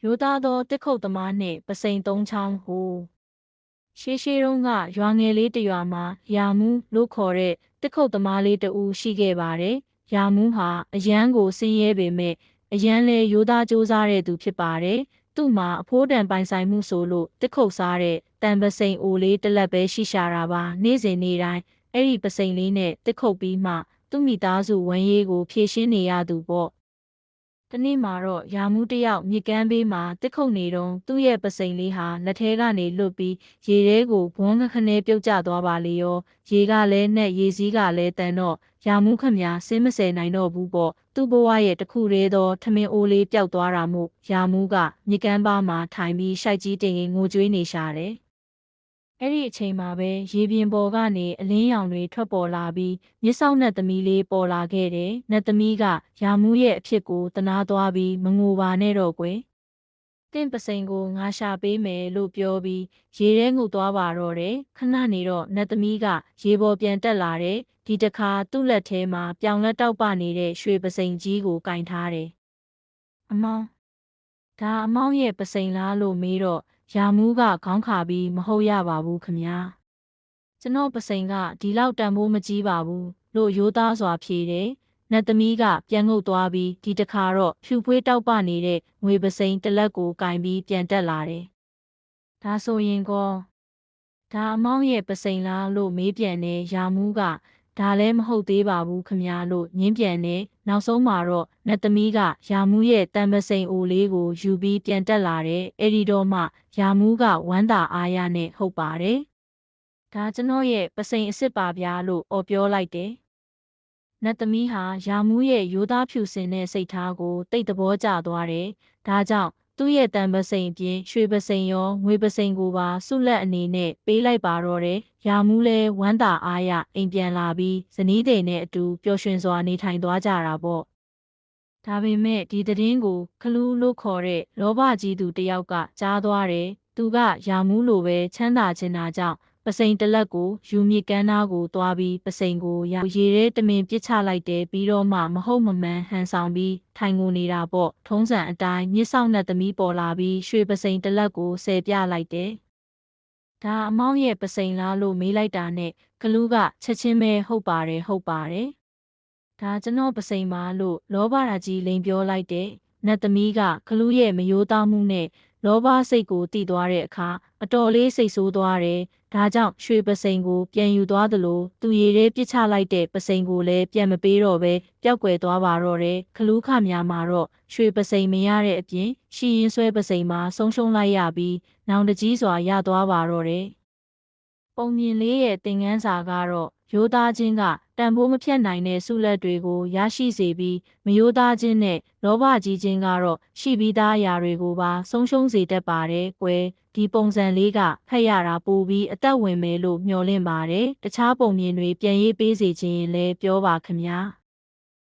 ရိုးသားသောတစ်ခုတ်သမားနှင့်ပစိန်သုံးချောင်းဟိုရှေးတုန်းကရွာငယ်လေးတစ်ရွာမှာရာမူးလို့ခေါ်တဲ့တစ်ခုတ်သမားလေးတဦးရှိခဲ့ပါတယ်။ရာမူးဟာအရန်ကိုဆင်းရဲပေမဲ့အရန်လဲရိုးသားကြိုးစားတဲ့သူဖြစ်ပါတယ်။သူ့မှာအဖိုးတန်ပိုင်ဆိုင်မှုဆိုလို့တစ်ခုတ်စားတဲ့တန်ပစိန်အိုလေးတစ်လက်ပဲရှိရှာတာပါ။နေ့စဉ်နေ့တိုင်းအဲ့ဒီပစိန်လေးနဲ့တစ်ခုတ်ပြီးမှသူ့မိသားစုဝန်ရေးကိုဖြည့်ရှင်းနေရသူပေါ့။တနေ့မှာတော့ရာမူးတယောက်မြစ်ကမ်းဘေးမှာတစ်ခုတ်နေတော့သူ့ရဲ့ပစိန်လေးဟာလက်ထဲကနေလွတ်ပြီးရေထဲကိုဘွန်းခနဲပြုတ်ကျသွားပါလေရောရေကလည်းနဲ့ရေစည်းကလည်းတန်တော့ရာမူးခမညာစင်းမဆယ်နိုင်တော့ဘူးပေါ့သူ့ဘဝရဲ့တစ်ခုတည်းသောထမင်းအိုးလေးပျောက်သွားတာမို့ရာမူးကမြစ်ကမ်းပါးမှာထိုင်ပြီးရှိုက်ကြီးတင်ငိုကြွေးနေရှာတယ်အဲ့ဒီအချိန်မှာပဲရေပြင်ပေါ်ကနေအလင်းရောင်တွေထွက်ပေါ်လာပြီးမြစ်ဆောက်နတ်သမီးလေးပေါ်လာခဲ့တယ်။နတ်သမီးကရာမူးရဲ့အဖြစ်ကိုတနာသွားပြီးမငိုပါနဲ့တော့ကွယ်။တင့်ပစိန်ကိုငါရှာပေးမယ်လို့ပြောပြီးရေထဲငုတ်သွားပါတော့တယ်။ခဏနေတော့နတ်သမီးကရေပေါ်ပြန်တက်လာတယ်။ဒီတခါသူ့လက်ထဲမှာပြောင်လက်တောက်ပနေတဲ့ရွှေပစိန်ကြီးကိုကင်ထားတယ်။အမောင်ဒါအမောင်ရဲ့ပစိန်လားလို့မေးတော့ရာမူးကခေါင်းခါပြီးမဟုတ်ရပါဘူးခမညာကျွန်တော်ပစိန်ကဒီလောက်တန်ဖိုးမကြီးပါဘူးလို့ရိုးသားစွာဖြေတယ်နတ်သမီးကပြန်ငုတ်သွားပြီးဒီတခါတော့ဖြူဖွေးတောက်ပနေတဲ့ငွေပစိန်တစ်လက်ကိုကင်ပြီးပြန်တက်လာတယ်ဒါဆိုရင်ကောဒါအမောင်ရဲ့ပစိန်လားလို့မေးပြန်တယ်ရာမူးကဒါလည်းမဟုတ်သေးပါဘူးခမညာလို့ညင်းပြန်နေနောက်ဆုံးမှာတော့နတ်သမီးကရာမူးရဲ့တန်ပစိန်အိုလေးကိုယူပြီးပြန်တက်လာတယ်အဲ့ဒီတော့မှရာမူးကဝမ်းသာအားရနဲ့ဟုတ်ပါတယ်ဒါကျွန်တော်ရဲ့ပစိန်အစ်စ်ပါဗျာလို့အော်ပြောလိုက်တယ်နတ်သမီးဟာရာမူးရဲ့ရိုးသားဖြူစင်တဲ့စိတ်ထားကိုတိတ်သဘောကျသွားတယ်ဒါကြောင့်သူ့ရဲ့တန်ပစိန်အပြင်ရွှေပစိန်ရောငွေပစိန်ကိုပါဆုလက်အနေနဲ့ပေးလိုက်ပါတော့တယ်။ရာမူးလဲဝမ်းသာအားရအိမ်ပြန်လာပြီးဇနီးတဲ့နဲ့အတူပျော်ရွှင်စွာနေထိုင်သွားကြတာပေါ့။ဒါပေမဲ့ဒီသတင်းကိုခလူးလို့ခေါ်တဲ့လောဘကြီးသူတယောက်ကကြားသွားတယ်။သူကရာမူးလိုပဲချမ်းသာချင်တာကြောင့်ပစိန်တလက်ကိုယူမြစ်ကမ်းသားကိုသွားပြီးပစိန်ကိုရေထဲတမင်ပစ်ချလိုက်တယ်ပြီးတော့မှမဟုတ်မမှန်ဟန်ဆောင်ပြီးထိုင်ကုန်နေတာပေါ့ထုံးစံအတိုင်းမြစ်ဆောက်နှက်သမီးပေါ်လာပြီးရွှေပစိန်တလက်ကိုဆယ်ပြလိုက်တယ်ဒါအမောင်ရဲ့ပစိန်လားလို့မေးလိုက်တာနဲ့ကလူးကချက်ချင်းပဲဟုတ်ပါတယ်ဒါကျွန်တော်ပစိန်ပါလို့လောဘရာကြီးလိန်ပြောလိုက်တဲ့နတ်သမီးကကလူးရဲ့မယိုးသားမှုနဲ့လောဘစိတ်ကိုတည်သွားတဲ့အခါအတော်လေးစိတ်ဆိုးသွားတယ်။ဒါကြောင့်ရွှေပစိန်ကိုပြန်ယူသွားသလိုသူရေထဲပစ်ချလိုက်တဲ့ပစိန်ကိုလည်းပြန်မပေးတော့ပဲပျောက်ကွယ်သွားပါတော့တယ်။ခလူးခများမှာတော့ရွှေပစိန်မရတဲ့အပြင်ရှီရင်ဆွဲပစိန်မှာဆုံးရှုံးလိုက်ရပြီးနောင်တကြီးစွာရသွားပါတော့တယ်။ပုံမြင်လေးရဲ့သင်ခန်းစာကတော့ရိုးသားခြင်းကတန်ဖိုးမဖြတ်နိုင်တဲ့ဆုလက်တွေကိုရရှိစေပြီးမရိုးသားခြင်းနဲ့လောဘကြီးခြင်းကတော့ရှိပြီးသားအရာတွေကိုပါဆုံးရှုံးစေတတ်ပါတယ်ကွယ်ဒီပုံစံလေးကဖတ်ရတာပိုပြီးအသက်ဝင်မယ်လို့မျှော်လင့်ပါတယ်တခြားပုံမြင်တွေပြန်ရေးပေးစေခြင်းလည်းပြောပါခင်ဗျာ